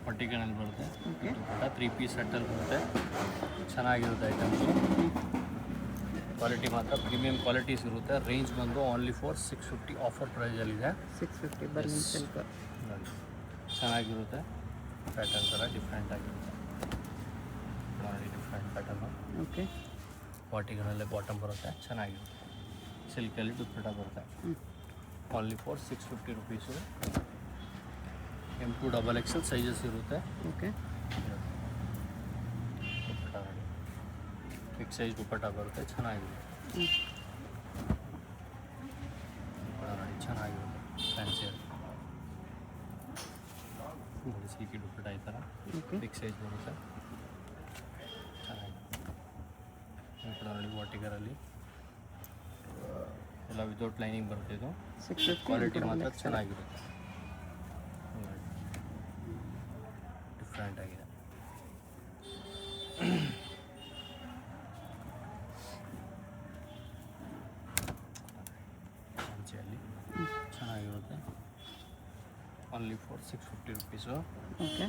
ಪಟ್ಟಿಗಳಲ್ಲಿ ಬರುತ್ತೆ. ಓಕೆ ದುಪ್ಪಟ್ಟ 3 ಪೀಸ್ ಸೆಟ್ಟಲ್ಲಿ ಬರುತ್ತೆ. ಚೆನ್ನಾಗಿರುತ್ತೆ ಐಟಮ್ಸು. ಕ್ವಾಲಿಟಿ ಮಾತ್ರ ಪ್ರೀಮಿಯಂ ಕ್ವಾಲಿಟೀಸ್ ಇರುತ್ತೆ. ರೇಂಜ್ ಬಂದು ಓನ್ಲಿ ಫಾರ್ 650 ಆಫರ್ ಪ್ರೈಸಲ್ಲಿದೆ. 650 ಬರ್ಲಿನ್ ಸಿಲ್ಕ್. ನೋಡಿ ಚೆನ್ನಾಗಿರುತ್ತೆ. ಪ್ಯಾಟರ್ನ್ಸ್ ಎಲ್ಲ ಡಿಫ್ರೆಂಟ್ ಆಗಿರುತ್ತೆ. ನೋಡಿ ಡಿಫ್ರೆಂಟ್ ಪ್ಯಾಟರ್ನು. ಓಕೆ ಪಾಟಿಗಳಲ್ಲೇ ಬಾಟಮ್ ಬರುತ್ತೆ. ಚೆನ್ನಾಗಿರುತ್ತೆ. ಸಿಲ್ಕಲ್ಲಿ ದುಪ್ಪಟ್ಟ ಬರುತ್ತೆ. Only for 650 rupees. M2 XXL sizes ಇರುತ್ತೆ. ಓಕೆ ದುಪ್ಪಟ್ಟ ನೋಡಿ ಬಿಗ್ ಸೈಜ್ ದುಪ್ಪಟ್ಟ ಬರುತ್ತೆ. ಚೆನ್ನಾಗಿರುತ್ತೆ. ನೋಡಿ ಚೆನ್ನಾಗಿರುತ್ತೆ. ಫ್ಯಾನ್ಸಿಯಲ್ಲಿ ನೋಡಿ ಸಿಲ್ಕಿ ದುಪ್ಪಟ್ಟ ಈ ಥರ ಓಕೆ ಬಿಗ್ ಸೈಜ್ ಬರುತ್ತೆ. ಚೆನ್ನಾಗಿದೆ. ಈ ಕಡೆ ನೋಡಿ ವಾಟಿಗರಲ್ಲಿ ಎಲ್ಲ ವಿತೌಟ್ ಲೈನಿಂಗ್ ಬರುತ್ತೆ. ಇದು 650 ಕ್ವಾಲಿಟಿ ಮಾತ್ರ ಚೆನ್ನಾಗಿರುತ್ತೆ. ಡಿಫ್ರೆಂಟ್ ಆಗಿದೆ. ಫ್ಯಾನ್ಸಿಯಲ್ಲಿ ಚೆನ್ನಾಗಿರುತ್ತೆ. Only for 650 rupees. Okay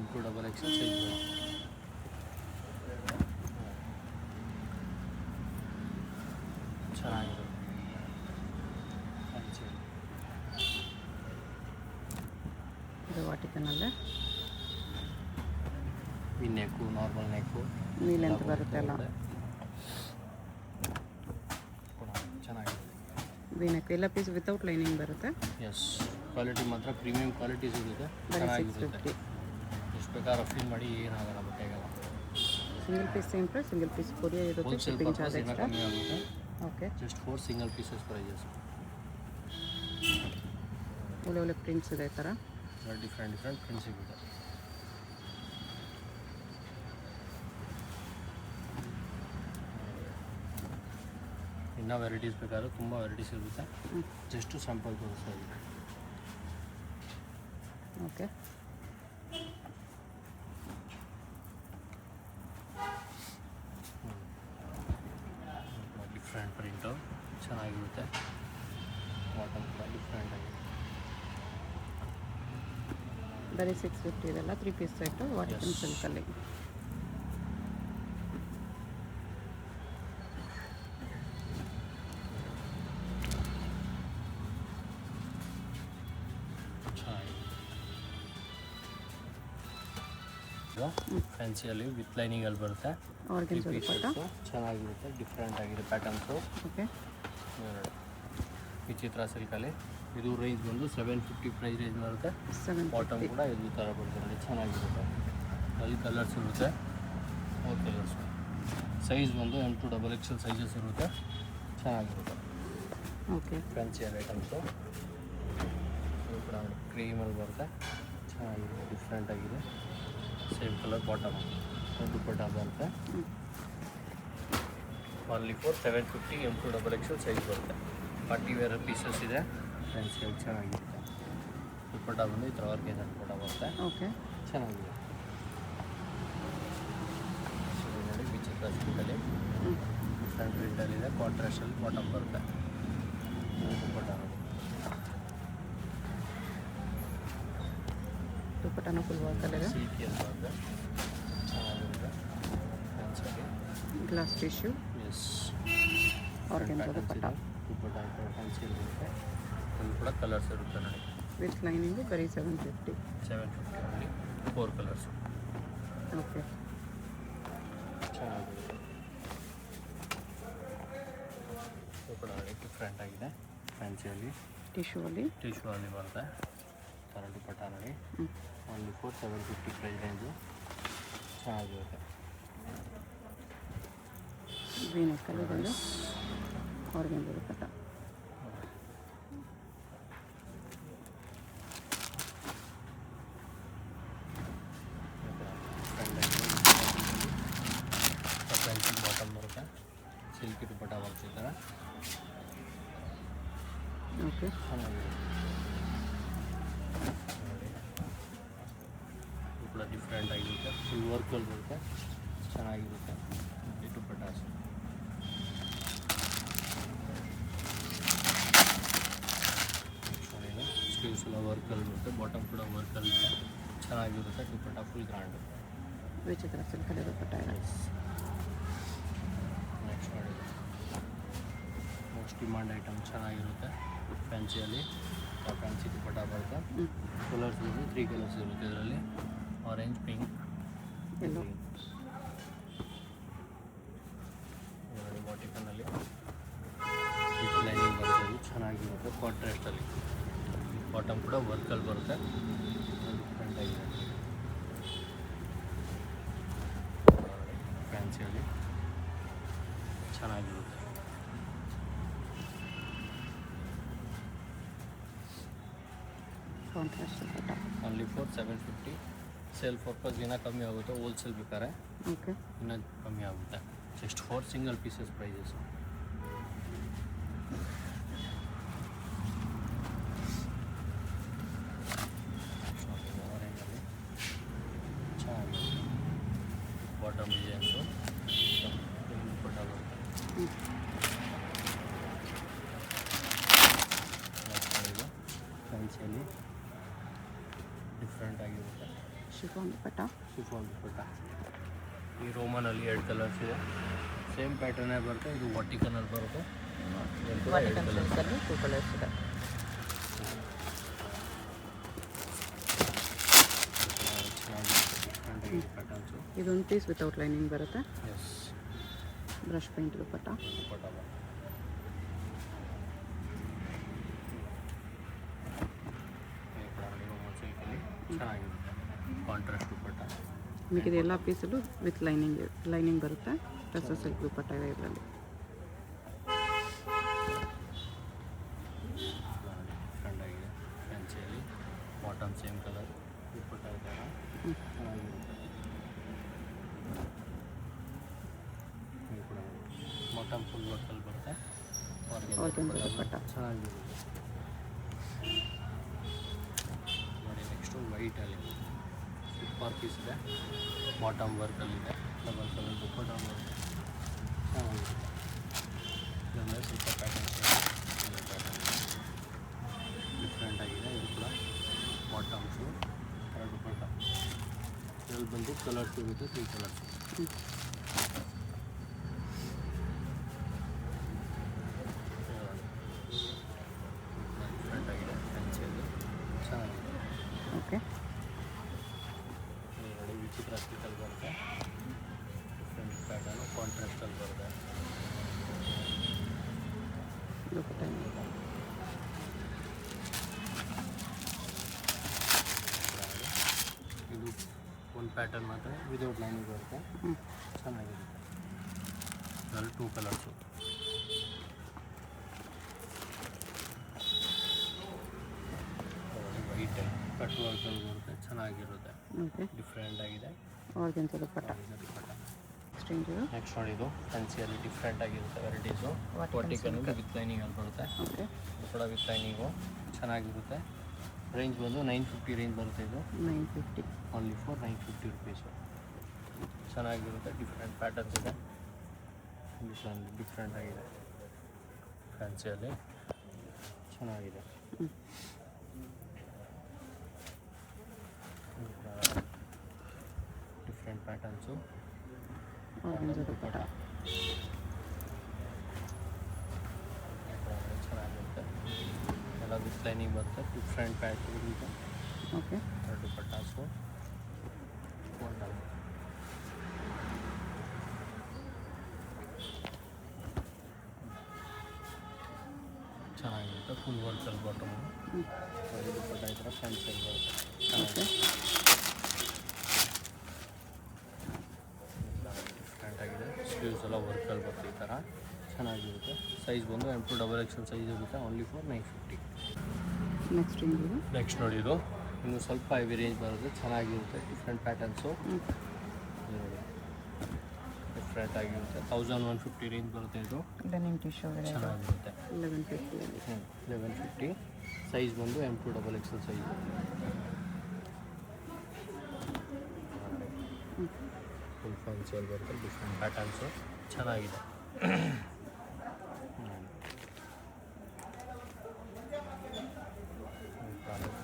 M2 XXL size ಚೆನ್ನಾಗಿರುತ್ತೆ. ಫ್ಯಾನ್ಸಿಯಲ್ಲಿ ಇದು ವಾಟಿಕನಲ್ಲೇ ಈ ನೆಕ್ಕು ನಾರ್ಮಲ್ ನೆಕ್ಕು ನೀಲ್ ಅಂತ ಬರುತ್ತೆ ಅಲ್ಲ. ಚೆನ್ನಾಗಿದೆ. ವೀನೆಕ್ ಎಲ್ಲ ಪೀಸ್ ವಿತೌಟ್ ಲೈನಿಂಗ್ ಬರುತ್ತೆ. ಎಸ್ ಕ್ವಾಲಿಟಿ ಮಾತ್ರ ಪ್ರೀಮಿಯಂ ಕ್ವಾಲಿಟೀಸ್ ಇರುತ್ತೆ. ಬರೀ ಚೆನ್ನಾಗಿರುತ್ತೆ. 650. ಎಷ್ಟು ಬೇಕಾದ್ರೆ ಫೀಲ್ ಮಾಡಿ ಏನಾಗಲ್ಲ ಬಟ್ಟೆಗೆಲ್ಲ. Single piece same price, single piece courier ಇರುತ್ತೆ, ಹೋಲ್ಸೇಲ್ ಶಿಪ್ಪಿಂಗ್ ಪರ್ಪಸ್ ಚಾರ್ಜ್ ಇನ್ನೂ ಎಕ್ಸ್ಟ್ರಾ. ಕಮ್ಮಿ ಆಗುತ್ತೆ. Okay just 4 single pieces prices. ಒಳ್ಳೆ ಒಳ್ಳೆ ಪ್ರಿಂಟ್ಸ್ ಇದೆ ಈ ಥರ. ಡಿಫ್ರೆಂಟ್ ಪ್ರಿಂಟ್ ಸಿಗುತ್ತೆ. ಇನ್ನೂ ವೆರೈಟೀಸ್ ಬೇಕಾದ್ರೆ ತುಂಬ ವೆರೈಟೀಸ್ ಇರುತ್ತೆ. ಜಸ್ಟು ಸ್ಯಾಂಪಲ್ ತೋರಿಸ್ತಾ ಇದ್ದೀವಿ. ಓಕೆ ಡಿಫ್ರೆಂಟ್ ಪ್ರಿಂಟು ಚೆನ್ನಾಗಿರುತ್ತೆ. ಬಾಟಮ್ ಕೂಡ ಡಿಫ್ರೆಂಟ್ ಆಗಿದೆ. ಬರೀ 650 ಇದೆಲ್ಲ 3 ಪೀಸ್ ಸೆಟ್ಟು ವಾಟಿಕನ್ ಸಿಲ್ಕಲ್ಲಿ. ಫ್ಯಾನ್ಸಿಯಲ್ಲಿ ವಿತ್ ಲೈನಿಂಗಲ್ಲಿ ಬರುತ್ತೆ. ಆರ್ಗನ್ಸ್ ದುಪ್ಪಟ್ಟ ಚೆನ್ನಾಗಿರುತ್ತೆ. ಡಿಫ್ರೆಂಟ್ ಆಗಿದೆ ಪ್ಯಾಟರ್ನ್ಸು. ಓಕೆ ವಿಚಿತ್ರ ಸಿಲ್ಕಲ್ಲಿ ಇದು ರೇಂಜ್ ಬಂದು 750 ಪ್ರೈಸ್ ರೇಂಜ್ ಬರುತ್ತೆ. ಬಾಟಮ್ 750. ಕೂಡ ಇದು ಥರ ಬರುತ್ತೆ ನೋಡಿ. ಚೆನ್ನಾಗಿರುತ್ತೆ. ಅಲ್ಲಿ ಕಲರ್ಸ್ ಇರುತ್ತೆ. 4 ಕಲರ್ಸು. ಸೈಜ್ ಬಂದು M2 XXL ಸೈಜಸ್ ಇರುತ್ತೆ. ಚೆನ್ನಾಗಿರುತ್ತೆ. ಓಕೆ ಫ್ಯಾನ್ಸಿಯಲ್ ಐಟಮ್ಸು. ಇದು ಕೂಡ ಕ್ರೀಮಲ್ಲಿ ಬರುತ್ತೆ. ಚೆನ್ನಾಗಿದೆ. ಡಿಫ್ರೆಂಟ್ ಆಗಿದೆ. ಸೇಮ್ ಕಲರ್ ಬಾಟಮ್ ದುಪ್ಪಟ್ಟ ಬರುತ್ತೆ. Only for 750 M2 XXL size ಬರುತ್ತೆ. ಪಾರ್ಟಿ ವೇರ್ ಪೀಸಸ್ ಇದೆ. ಫ್ಯಾನ್ಸಿಯಲ್ಲಿ ಚೆನ್ನಾಗಿರುತ್ತೆ. ದುಪ್ಪಟ್ಟ ಬಂದು ಈ ಥರ ಆರ್ಗೇನ್ಜಾ ದುಪ್ಪಟ್ಟ ಬರುತ್ತೆ. ಓಕೆ ಚೆನ್ನಾಗಿದೆ. ನೋಡಿ ವಿಚಿತ್ರ ಸಿಲ್ಕಲ್ಲಿ ಡಿಫ್ರೆಂಟ್ ಪ್ರಿಂಟಲ್ಲಿದೆ. ಕಾಂಟ್ರಾಸ್ಟಲ್ಲಿ ಬಾಟಮ್ ಬರುತ್ತೆ. ದುಪ್ಪಟ್ಟ ನೋಡಿ ದುಪ್ಪಟ್ಟನ ಫುಲ್ ವರ್ಕಲ್ಲಿದೆ. ಸಿಲ್ಕಿಯಲ್ಲಿ ಬರುತ್ತೆ. ಚೆನ್ನಾಗಿರುತ್ತೆ. ಫ್ಯಾನ್ಸಿಯಲ್ಲಿ ಗ್ಲಾಸ್ ಟಿಶ್ಯೂ ಎಸ್ ಆರ್ಗನ್ಸ್ ದುಪ್ಪಟ್ಟ ದುಪ್ಪಟ್ಟ ಫ್ಯಾನ್ಸಿಯಲ್ಲಿ ಬರುತ್ತೆ. ಅಲ್ಲಿ ಕೂಡ ಕಲರ್ಸ್ ಇರುತ್ತೆ ನೋಡಿ. ವಿತ್ ಲೈನಿಂಗು ಬರೀ 750. 750 ಅಲ್ಲಿ 4 ಕಲರ್ಸು. ಓಕೆ ಚೆನ್ನಾಗಿದೆ. ಇದು ಕೂಡ ಡಿಫ್ರೆಂಟ್ ಆಗಿದೆ. ಫ್ಯಾನ್ಸಿಯಲ್ಲಿ ಟಿಶ್ಯೂ ಅಲ್ಲಿ ಬರುತ್ತೆ. ಥರ ದುಪ್ಪಟ್ಟ ನೋಡಿ. Only for 750 price range. ಚೆನ್ನಾಗಿರುತ್ತೆ. ವೀನೆಕ್ಕಲ್ಲಿ ಬಂದು ಆರ್ಗನ್ಸ್ ದುಪ್ಪಟ್ಟ. ಬಾಟಮ್ ಬರುತ್ತೆ. ಸಿಲ್ಕಿ ದುಪ್ಪಟ್ಟ ಬರುತ್ತೆ ಈ ಥರ. ಓಕೆ ಚೆನ್ನಾಗಿದೆ. ಇದು ಕೂಡ ಡಿಫ್ರೆಂಟ್ ಆಗಿರುತ್ತೆ. ಫುಲ್ ವರ್ಕಲ್ಲಿ ಬರುತ್ತೆ. ಚೆನ್ನಾಗಿರುತ್ತೆ. ದುಪ್ಪಟ್ಟ ಸ್ಲೀವ್ಸ್ ಎಲ್ಲ ವರ್ಕಲ್ಲಿ ಬರುತ್ತೆ. ಬಾಟಮ್ ಕೂಡ ವರ್ಕಲ್ಲಿ ಚೆನ್ನಾಗಿರುತ್ತೆ ದುಪ್ಪಟ್ಟ ಫುಲ್ ಗ್ರ್ಯಾಂಡು. ವಿಚಿತ್ರ ಸಿಲ್ಕಲ್ಲಿ ದುಪ್ಪಟ್ಟ ಇದೆ. ನೆಕ್ಸ್ಟ್ ನೋಡಿ ಮೋಸ್ಟ್ ಡಿಮಾಂಡ್ ಐಟಮ್ ಚೆನ್ನಾಗಿರುತ್ತೆ ಫ್ಯಾನ್ಸಿಯಲ್ಲಿ. ಫ್ಯಾನ್ಸಿ ದುಪ್ಪಟ್ಟ ಬರುತ್ತೆ. ಕಲರ್ಸ್ ಇರುತ್ತೆ 3 ಕಲರ್ಸ್ ಇರುತ್ತೆ ಇದರಲ್ಲಿ. ಆರೆಂಜ್, ಪಿಂಕ್, ಎಲ್ಲೋ. ನೋಡಿ ವಾಟಿಕನಲ್ಲಿ ವಿತ್ ಲೈನಿಂಗ್ ಬರುತ್ತೆ. ಚೆನ್ನಾಗಿರುತ್ತೆ ಕಾಂಟ್ರಾಸ್ಟಲ್ಲಿ. ಬಾಟಮ್ ಕೂಡ ವರ್ಕಲ್ಲಿ ಬರುತ್ತೆ. ಡಿಫ್ರೆಂಟಾಗಿದೆ ಫ್ಯಾನ್ಸಿಯಲ್ಲಿ ಚೆನ್ನಾಗಿರುತ್ತೆ. Contrast dupatta. Only for 750. Sale purpose ಇನ್ನೂ ಕಮ್ಮಿ ಆಗುತ್ತೆ. ಹೋಲ್ಸೇಲ್ ಬೇಕಾದ್ರೆ ಓಕೆ. ಇನ್ನೂ ಕಮ್ಮಿ ಆಗುತ್ತೆ. Just for single pieces prices. ಆರೆಂಜಲ್ಲಿ ಚೆನ್ನಾಗಿದೆ ಬಾಟಮ್ ಡಿಸೈನ್ಸು ದುಪ್ಪಟ್ಟ ಬರುತ್ತೆ. ಇದು ಫ್ಯಾನ್ಸಿಯಲ್ಲಿ ಡಿಫ್ರೆಂಟ್ ಆಗಿರುತ್ತೆ. ಶಿಫಾನ್ ದುಪ್ಪಟ್ಟ. ಶಿಫಾನ್ ದುಪ್ಪಟ್ಟ. ಈ ರೋಮನಲ್ಲಿ 2 ಕಲರ್ಸ್ ಇದೆ. ಸೇಮ್ ಪ್ಯಾಟರ್ನೇ ಬರುತ್ತೆ. ಇದು ವಾಟಿಕನಲ್ಲಿ ಬರುತ್ತೆ. ವಾಟಿಕನ್ ಸಿಲ್ಕಲ್ಲಿ 2 ಕಲರ್ಸ್ ಇದೆ. Different patterns. ಇದೊಂದು ಪೀಸ್ ವಿತೌಟ್ ಲೈನಿಂಗ್ ಬರುತ್ತೆ. ಎಸ್ ಬ್ರಷ್ ಪೇಂಟ್ ದುಪ್ಪಟ್ಟ. ದುಪ್ಪಟ್ಟ ಬರುತ್ತೆ. ಚೆನ್ನಾಗಿರುತ್ತೆ ಕಾಂಟ್ರಾಸ್ಟ್ ದುಪ್ಪಟ್ಟ. ಮಿಕ್ಕಿದ ಎಲ್ಲ ಪೀಸಲ್ಲೂ ವಿತ್ ಲೈನಿಂಗ್ ಬರುತ್ತೆ. ಟಸರ್ ಸಿಲ್ಕ್ ದುಪ್ಪಟ್ಟ ಇದೆ ಇದರಲ್ಲಿ. ಡಿಫ್ರೆಂಟ್ ಆಗಿದೆ ಫ್ಯಾನ್ಸಿಯಲ್ಲಿ. ಬಾಟಮ್ ಸೇಮ್ ಕಲರ್ ದುಪ್ಪಟ್ಟ ಇದೆ. ಚೆನ್ನಾಗಿರುತ್ತೆ. ಇದು ಕೂಡ ಬಾಟಮ್ ಫುಲ್ ವರ್ಕಲ್ಲಿ ಬರುತ್ತೆ. ಆರ್ಗೆನ್ಜಾ ದುಪ್ಪಟ್ಟ. ಚೆನ್ನಾಗಿರುತ್ತೆ. ನೋಡಿ ನೆಕ್ಸ್ಟು ವೈಟಲ್ಲಿ ಸೂಪರ್ ಪೀಸ್ ಇದೆ. ಬಾಟಮ್ ವರ್ಕಲ್ಲಿದೆ. ಡಬಲ್ ಕಲರ್ ದುಪ್ಪಟ್ಟ ಬರುತ್ತೆ. ಚೆನ್ನಾಗಿರುತ್ತೆ. ಇದರಲ್ಲಿ ಸ್ವಲ್ಪ ಪ್ಯಾಟರ್ನ್ಸ್ ಡಿಫ್ರೆಂಟ್ ಆಗಿದೆ. ಇದು ಕೂಡ ಬಾಟಮ್ಸು ದುಪ್ಪಟ್ಟ. ಇದರಲ್ಲಿ ಬಂದು ಕಲರ್ಸ್ ಇರುತ್ತೆ 3 ಕಲರ್ಸ್. ಡಿಫ್ರೆಂಟ್ ಆಗಿದೆ ಫ್ಯಾನ್ಸಿಯಲ್ಲಿ ಚೆನ್ನಾಗಿದೆ. ಓಕೆ. ನೋಡಿ ವಿಚಿತ್ರ ಸಿಲ್ಕಲ್ಲಿ ಬರುತ್ತೆ. ಡಿಫ್ರೆಂಟ್ ಪ್ಯಾಟರ್ನು ಕಾಂಟ್ರಾಸ್ಟಲ್ಲಿ ಬರುತ್ತೆ. ದುಪ್ಪಟ್ಟ. ಇದು ಒಂದು ಪ್ಯಾಟರ್ನ್ ಮಾತ್ರ ವಿದೌಟ್ ಲೈನಿಂಗ್ ಬರುತ್ತೆ. ಚೆನ್ನಾಗಿರುತ್ತೆ. ಇದರಲ್ಲಿ 2 ಕಲರ್ಸು. ವೈಟ್ ಕಟ್ ವರ್ಕಲ್ಲಿ ಬರುತ್ತೆ. ಚೆನ್ನಾಗಿರುತ್ತೆ. ಓಕೆ. ಡಿಫ್ರೆಂಟ್ ಆಗಿದೆ. ಆರ್ಗೆನ್ಜಾ ದುಪ್ಪಟ್ಟ. ದುಪ್ಪಟ್ಟ. ಎಕ್ಸ್ಚೇಂಜ್ ಇದು. ನೆಕ್ಸ್ಟ್ ನೋಡಿ ಇದು ಫ್ಯಾನ್ಸಿಯಲ್ಲಿ ಡಿಫ್ರೆಂಟ್ ಆಗಿರುತ್ತೆ ವೆರೈಟೀಸು. ವಾಟಿಕನ್ನು ವಿತ್ ಲೈನಿಂಗಲ್ಲಿ ಬರುತ್ತೆ. ಓಕೆ. ಇದು ಕೂಡ ವಿತ್ ಲೈನಿಂಗು ಚೆನ್ನಾಗಿರುತ್ತೆ. ರೇಂಜ್ ಬಂದು 950 ರೇಂಜ್ ಬರುತ್ತೆ. ಇದು 950. Only for 950 rupees. ಚೆನ್ನಾಗಿರುತ್ತೆ. ಡಿಫ್ರೆಂಟ್ ಪ್ಯಾಟರ್ನ್ಸ್ ಇದೆ. ಡಿಫ್ರೆಂಟ್ ಆಗಿದೆ ಫ್ಯಾನ್ಸಿಯಲ್ಲಿ ಚೆನ್ನಾಗಿದೆ. Different patterns. ಆರ್ಗೆನ್ಜಾ ದುಪ್ಪಟ್ಟ. ಚೆನ್ನಾಗಿರುತ್ತೆ. ಎಲ್ಲ ವಿತ್ ಲೈನಿಂಗ್ ಬರುತ್ತೆ. ಡಿಫ್ರೆಂಟ್ ಪ್ಯಾಟರ್ನ್ ಇದೆ. ಓಕೆ. ದುಪ್ಪಟ್ಟಾಸು ಚೆನ್ನಾಗಿರುತ್ತೆ. Full ವರ್ಕಲ್ಲಿ bottom. ದುಪ್ಪಟ್ಟ ಈ ಥರ ಫ್ಯಾನ್ಸಿಯಲ್ಲಿ ಬರುತ್ತೆ. ಓಕೆ. ಡಿಫ್ರೆಂಟ್ ಆಗಿದೆ. ಸ್ಲೀವ್ಸ್ ಎಲ್ಲ ವರ್ಕಲ್ಲಿ ಬರುತ್ತೆ ಈ ಥರ ಚೆನ್ನಾಗಿರುತ್ತೆ. ಸೈಜ್ ಬಂದು M2XXL ಸೈಜ್ ಇರುತ್ತೆ. Only for 950. ನೆಕ್ಸ್ಟ್ ಇದು. ನೆಕ್ಸ್ಟ್ ನೋಡಿ ಇದು ಇನ್ನು ಸ್ವಲ್ಪ ಹೆವಿ ರೇಂಜ್ ಬರುತ್ತೆ. ಚೆನ್ನಾಗಿರುತ್ತೆ. ಡಿಫ್ರೆಂಟ್ ಪ್ಯಾಟರ್ನ್ಸು ನೋಡಿ ಡಿಫ್ರೆಂಟ್ ಆಗಿರುತ್ತೆ. 1150 ರೇಂಜ್ ಬರುತ್ತೆ. ಇದು ಡೆನಿಮ್ ಟಿಶ್ಯೂ ಚೆನ್ನಾಗಿರುತ್ತೆ. 1150 ಅಲ್ಲಿ. 1150 ಸೈಜ್ ಬಂದು M2XXL ಸೈಜ್. ಫುಲ್ ಫ್ಯಾನ್ಸಿಯಲ್ಲಿ ಬರುತ್ತೆ. ಡಿಫ್ರೆಂಟ್ ಪ್ಯಾಟರ್ನ್ಸು ಚೆನ್ನಾಗಿದೆ.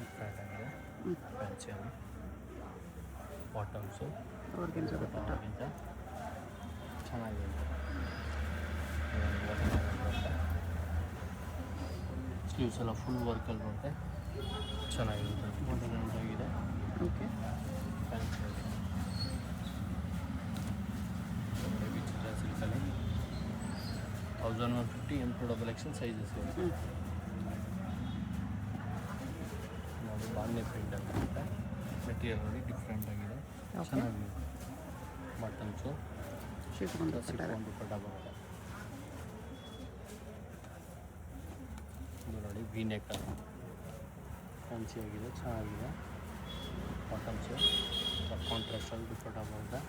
ಡಿಫ್ರೆಂಟ್ ಆಗಿದೆ ಫ್ಯಾನ್ಸಿಯಲ್ಲಿ. ಬಾಟಮ್ಸು ಆರ್ಗೆನ್ಜಾ ದುಪ್ಪಟ್ಟ. ಚೆನ್ನಾಗಿದೆ. ಸ್ಲೀವ್ಸ್ ಎಲ್ಲ ಫುಲ್ ವರ್ಕಲ್ಲಿ ಬರುತ್ತೆ, ಚೆನ್ನಾಗಿರುತ್ತೆ. ಆಗಿದೆ ಓಕೆ. ವಿಚಿತ್ರ ಸಿಲ್ಕಲ್ಲಿ 1150 M2XL ಸೈಜಸ್ ಇರುತ್ತೆ. ನೋಡಿ ಬಾಂಧೆ ಪ್ರಿಂಟ್ ಆಗಿರುತ್ತೆ. ಮೆಟೀರಿಯಲ್ ನೋಡಿ ಡಿಫ್ರೆಂಟ್ ಆಗಿದೆ, ಚೆನ್ನಾಗಿದೆ. ಬಟನ್ಸು ಶಿಫಾನ್ ದುಪ್ಪಟ್ಟ. ದುಪ್ಪಟ್ಟ ಬರುತ್ತೆ. ಇದು ನೋಡಿ ವಿ ನೆಕ್ ಫ್ಯಾನ್ಸಿ ಆಗಿದೆ, ಚೆನ್ನಾಗಿದೆ. ಬಾಟಮ್ಸು ಕಾಂಟ್ರಾಸ್ಟಲ್ಲಿ ದುಪ್ಪಟ್ಟ ಬರುತ್ತೆ.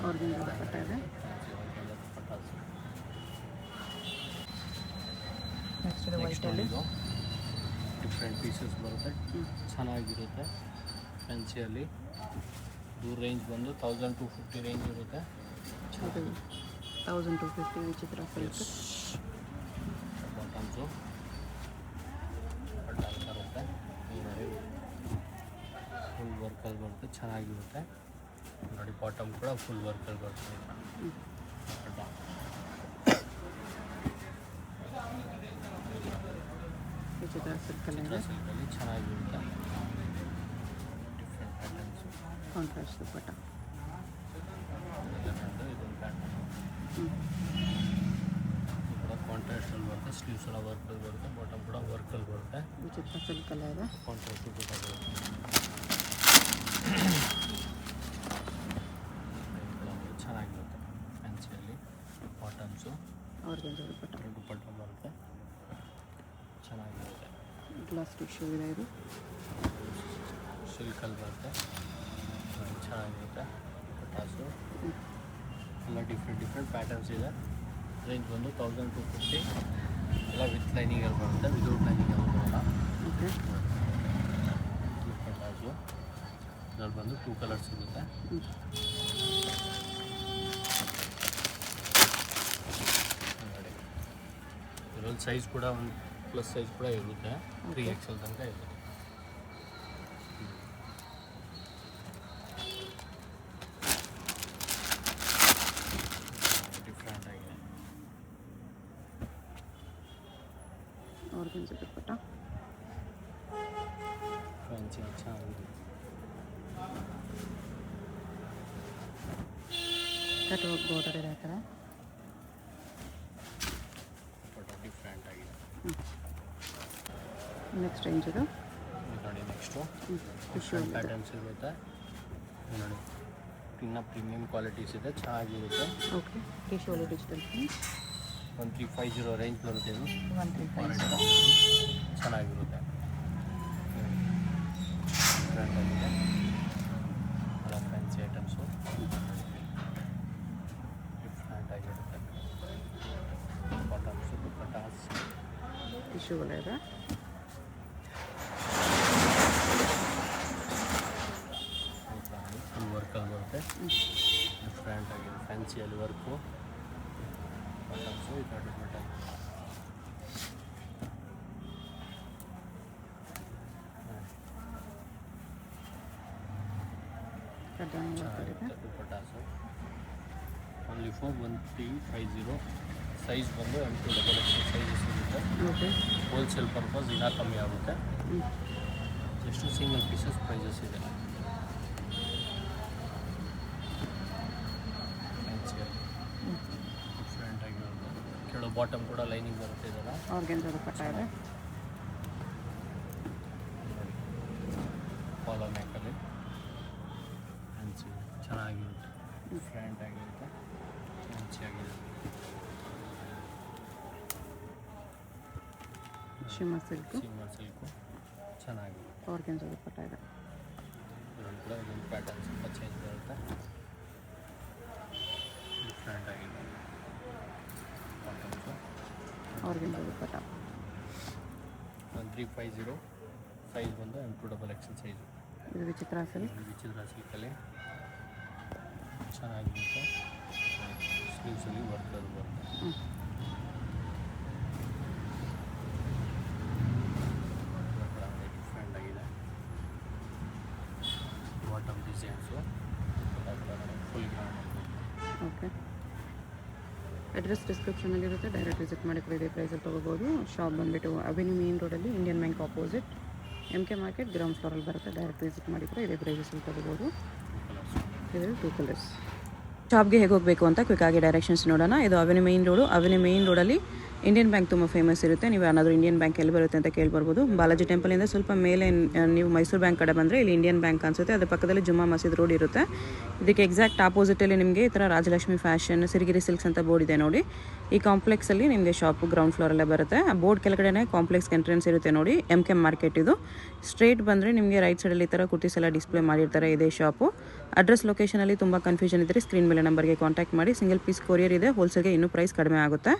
ಆರ್ಗೆನ್ಜಾ ದುಪ್ಪಟ್ಟ ಇದೆ. ದುಪ್ಪಟ್ಟಾಸು ನೆಕ್ಸ್ಟ್ ಇದು ನೆಕ್ಸ್ಟ್ ವೈಟಲ್ಲಿ ಇದು ಡಿಫ್ರೆಂಟ್ ಪೀಸಸ್ ಬರುತ್ತೆ, ಚೆನ್ನಾಗಿರುತ್ತೆ. ಫ್ಯಾನ್ಸಿಯಲ್ಲಿ ಇದು ರೇಂಜ್ ಬಂದು 1250 ರೇಂಜ್ ಇರುತ್ತೆ. ಇದು 1250 ವಿಚಿತ್ರ ಸಿಲ್ಕ್. ಬಾಟಮ್ಸು ಬಟನ್ ಬರುತ್ತೆ, ಈ ನೋಡಿ ಫುಲ್ ವರ್ಕಲ್ಲಿ ಬರುತ್ತೆ, ಚೆನ್ನಾಗಿರುತ್ತೆ. ನೋಡಿ ಬಾಟಮ್ ಕೂಡ ಫುಲ್ ವರ್ಕಲ್ಲಿ ಬರುತ್ತೆ. ವಿಚಿತ್ರ ಸಿಲ್ಕಲ್ಲಿ ಇದೆ. ಸಿಲ್ಕಲ್ಲಿ ಚೆನ್ನಾಗಿರುತ್ತೆ. ಡಿಫ್ರೆಂಟ್ ಪ್ಯಾಟರ್ನ್ಸು, ಕಾಂಟ್ರಾಸ್ಟ್ ದುಪ್ಪಟ್ಟ. ಇದೊಂದು ಪ್ಯಾಟರ್ನ್ ಕೂಡ ಕಾಂಟ್ರಾಸ್ಟಲ್ಲಿ ಬರುತ್ತೆ. ಸ್ಲೀವ್ಸ್ ಎಲ್ಲ ವರ್ಕಲ್ಲಿ ಬರುತ್ತೆ, ಬಾಟಮ್ ಕೂಡ ವರ್ಕಲ್ಲಿ ಬರುತ್ತೆ. ವಿಚಿತ್ರ ಸಿಲ್ಕಲ್ಲೇ ಇದೆ. ಕಾಂಟ್ರಾಸ್ಟ್ ಕೂಡ ಬರುತ್ತೆ. ಚೆನ್ನಾಗಿರುತ್ತೆ. ಫ್ಯಾನ್ಸಿಯಲ್ಲಿ ಬಾಟಮ್ಸು ಆರ್ಗೆನ್ಜಾ ದುಪ್ಪಟ್ಟ. ದುಪ್ಪಟ್ಟ ಬರುತ್ತೆ, ಚೆನ್ನಾಗಿರುತ್ತೆ. ಗ್ಲಾಸ್ ಟಿಶ್ಯೂ ಇದೆ. ಇದು ಸಿಲ್ಕಲ್ಲಿ ಬರುತ್ತೆ, ಚೆನ್ನಾಗಿರುತ್ತೆ. ಪಟಾಸು ಎಲ್ಲ ಡಿಫ್ರೆಂಟ್ ಪ್ಯಾಟರ್ನ್ಸ್ ಇದೆ. ರೇಂಜ್ ಬಂದು 1250 ಎಲ್ಲ ವಿತ್ ಲೈನಿಂಗಲ್ಲಿ ಬರುತ್ತೆ, ವಿದೌಟ್ ಲೈನಿಂಗಲ್ಲಿ ಬರೋಲ್ಲ. ಓಕೆ. ಪಟಾಸು ಇದರಲ್ಲಿ ಬಂದು 2 ಕಲರ್ಸ್ ಸಿಗುತ್ತೆ. ನೋಡಿ ಇದರಲ್ಲಿ ಸೈಜ್ ಕೂಡ ಒಂದು ಪ್ಲಸ್ ಸೈಜ್ ಕೂಡ ಇರುತ್ತೆ, 3XL ತನಕ ಇರುತ್ತೆ. ಡಿಫ್ರೆಂಟ್ ಆಗಿದೆ. ಆರ್ಗೆನ್ಜಾ ದುಪ್ಪಟ್ಟ. ಫ್ಯಾನ್ಸಿ ಚೆನ್ನಾಗಿದೆ. ಕಟ್ ವರ್ಕ್ ಬಾರ್ಡರ್ ಇದೆ ಆ ಥರ. ಡಿಫ್ರೆಂಟ್ ಆಗಿದೆ. ನೆಕ್ಸ್ಟ್ ರೇಂಜ್ ಇದು. ಇದು ನೋಡಿ ನೆಕ್ಸ್ಟು ಟಿಶ್ಯೂ ಡಿಫ್ರೆಂಟ್ ಪ್ಯಾಟರ್ನ್ಸ್ ಇರುತ್ತೆ. ಇದು ನೋಡಿ ಇನ್ನೂ ಪ್ರೀಮಿಯಂ ಕ್ವಾಲಿಟೀಸ್ ಇದೆ, ಚೆನ್ನಾಗಿರುತ್ತೆ. ಓಕೆ. ಟಿಶ್ಯೂಲಿ ಡಿಜಿಟಲ್ ಪ್ರಿಂಟ್. 1350 ರೇಂಜ್ ಬರುತ್ತೆ. ಇದು 1350. ಚೆನ್ನಾಗಿರುತ್ತೆ. ಡಿಫ್ರೆಂಟ್ ಆಗಿದೆ, ಎಲ್ಲ ಫ್ಯಾನ್ಸಿ ಐಟಮ್ಸು ಡಿಫ್ರೆಂಟ್ ಆಗಿರುತ್ತೆ. ಬಾಟಮ್ಸು ದುಪ್ಪಟ್ಟಾಸ್ ಟಿಶ್ಯೂಗಳ ಇದೆ. ಫುಲ್ ವರ್ಕಲ್ಲಿ ಬರುತ್ತೆ, ಡಿಫ್ರೆಂಟ್ ಆಗಿದೆ. ಫ್ಯಾನ್ಸಿಯಲ್ಲಿ ವರ್ಕು ಬಾಟಮ್ಸು ಈ ಥರ ಡಿಫ್ರೆಂಟ್ ಆಗಿದೆ. ಕಡ್ಡಾಯ ವರ್ಕ್ ಇದೆ. ಚೆನ್ನಾಗಿರುತ್ತೆ. ದುಪ್ಪಟ್ಟಾಸು ಓನ್ಲಿ ಫಾರ್ 1350. ಸೈಜ್ ಬಂದು M2XL ಸೈಜಸ್ ಇರುತ್ತೆ. ಓಕೆ. ಹೋಲ್ಸೇಲ್ ಪರ್ಪಸ್ ಇನ್ನೂ ಕಮ್ಮಿ ಆಗುತ್ತೆ. ಎಷ್ಟು ಸಿಂಗಲ್ ಪೀಸಸ್ ಪ್ರೈಸಸ್ ಇದೆ. ಫ್ಯಾನ್ಸಿಯಲ್ಲಿ ಡಿಫ್ರೆಂಟ್ ಆಗಿರುತ್ತೆ. ಕೆಳಗೆ ಬಾಟಮ್ ಕೂಡ ಲೈನಿಂಗ್ ಬರುತ್ತೆ. ಇದೆಲ್ಲ ಆರ್ಗೆನ್ಜಾ ದುಪ್ಪಟ್ಟ ಇದೆ. ಫಾಲೋ ಮ್ಯಾಕಲ್ಲಿ ಫ್ಯಾನ್ಸಿ ಚೆನ್ನಾಗಿರುತ್ತೆ, ಡಿಫ್ರೆಂಟ್ ಆಗಿರುತ್ತೆ, ಫ್ಯಾನ್ಸಿ ಆಗಿರುತ್ತೆ. Shimmer silk. ಸಿಂಗಲ್ ಸಿಲ್ಕು ಚೆನ್ನಾಗಿದೆ. ಆರ್ಗೆನ್ಜಾ ದುಪ್ಪಟ್ಟ ಇದೆ. ಇದರಲ್ಲಿ ಕೂಡ ಇದೊಂದು ಪ್ಯಾಟರ್ನ್ ಸ್ವಲ್ಪ ಚೇಂಜ್ ಬರುತ್ತೆ, ಡಿಫ್ರೆಂಟ್ ಆಗಿದೆ. ಬಾಟಮ್ಸು ಆರ್ಗೆನ್ಜಾ ದುಪ್ಪಟ್ಟ. 1350 ಸೈಜ್ ಬಂದು M2XL ಸೈಜು. ಇದು ವಿಚಿತ್ರ ಸಿಲ್ಕ್. ವಿಚಿತ್ರ ಸಿಲ್ಕಲ್ಲಿ ಚೆನ್ನಾಗಿರುತ್ತೆ. ಸ್ಲೀವ್ಸಲ್ಲಿ ವರ್ಕ್ ಅದು ಬರುತ್ತೆ. ಓಕೆ, ಅಡ್ರೆಸ್ ಡಿಸ್ಕ್ರಿಪ್ಷನಲ್ಲಿ ಇರುತ್ತೆ, ಡೈರೆಕ್ಟ್ ವಿಸಿಟ್ ಮಾಡಿ ಕೂಡ ಇದೇ ಪ್ರೈಸಲ್ಲಿ ತೊಗೋಬೋದು. ಶಾಪ್ ಬಂದುಬಿಟ್ಟು ಅವೆನ್ಯೂ ಮೇನ್ ರೋಡಲ್ಲಿ Indian bank opposite MK market ground ಫ್ಲೋರಲ್ಲಿ ಬರುತ್ತೆ. ಡೈರೆಕ್ಟ್ ವಿಸಿಟ್ ಮಾಡಿ ಕೂಡ ಇದೇ ಪ್ರೈಸಲ್ಲಿ ತೊಗೋಬೋದು. ಇದರಲ್ಲಿ 2 ಕಲರ್ಸ್. ಶಾಪ್ಗೆ ಹೇಗೆ ಹೋಗಬೇಕು ಅಂತ ಕ್ವಿಕ್ಕಾಗಿ ಡೈರೆಕ್ಷನ್ಸ್ ನೋಡೋಣ. ಇದು ಅವೆನ್ಯೂ ಮೇನ್ ರೋಡಲ್ಲಿ ಇಂಡಿಯನ್ ಬ್ಯಾಂಕ್ ತುಂಬ ಫೇಮಸ್ ಇರುತ್ತೆ. ನೀವು ಏನಾದರೂ ಇಂಡಿಯನ್ ಬ್ಯಾಂಕ್ ಎಲ್ಲಿ ಬರುತ್ತೆ ಅಂತ ಕೇಳ್ಬರ್ಬೋದು. ಬಾಲಾಜಿ ಟೆಂಪಲಿಂದ ಸ್ವಲ್ಪ ಮೇಲೆ ನೀವು ಮೈಸೂರು ಬ್ಯಾಂಕ್ ಕಡೆ ಬಂದರೆ ಇಲ್ಲಿ ಇಂಡಿಯನ್ ಬ್ಯಾಂಕ್ ಅನಿಸುತ್ತೆ. ಅದ್ರ ಪಕ್ಕದಲ್ಲಿ ಜುಮ್ಮಾ ಮಸೀದ್ ರೋಡ್ ಇರುತ್ತೆ. ಇದಕ್ಕೆ ಎಕ್ಸಾಕ್ಟ್ ಆಪೋಸಿಟಲ್ಲಿ ನಿಮಗೆ ಈ ಥರ ರಾಜಲಕ್ಷ್ಮಿ ಫ್ಯಾಷನ್, ಸಿರಿಗಿರಿ ಸಿಲ್ಕ್ಸ್ ಅಂತ ಬೋರ್ಡ್ ಇದೆ ನೋಡಿ. ಈ ಕಾಂಪ್ಲೆಕ್ಸಲ್ಲಿ ನಿಮಗೆ ಶಾಪು ಗ್ರೌಂಡ್ ಫ್ಲೋರಲ್ಲೇ ಬರುತ್ತೆ. ಆ ಬೋರ್ಡ್ ಕೆಳಗಡೆ ಕಾಂಪ್ಲೆಕ್ಸ್ಗೆ ಎಂಟ್ರೆನ್ಸ್ ಇರುತ್ತೆ ನೋಡಿ. MK ಮಾರ್ಕೆಟ್ ಇದು. ಸ್ಟ್ರೇಟ್ ಬಂದರೆ ನಿಮಗೆ ರೈಟ್ ಸೈಡಲ್ಲಿ ಈ ಥರ ಕುರ್ತೀಸ್ ಎಲ್ಲ ಡಿಸ್ಪ್ಲೇ ಮಾಡಿರ್ತಾರೆ. ಇದೇ ಶಾಪು. ಅಡ್ರೆಸ್ ಲೊಕೇಶನಲ್ಲಿ ತುಂಬ ಕನ್ಫ್ಯೂಷನ್ ಇದ್ದರೆ ಸ್ಕ್ರೀನ್ ಮೇಲೆ ನಂಬರ್ಗೆ ಕಾಂಟ್ಯಾಕ್ಟ್ ಮಾಡಿ. ಸಿಂಗಲ್ ಪೀಸ್ ಕೊರಿಯರ್ ಇದೆ, ಹೋಲ್ಸೇಲ್ಗೆ ಇನ್ನೂ ಪ್ರೈಸ್ ಕಡಿಮೆ ಆಗುತ್ತೆ.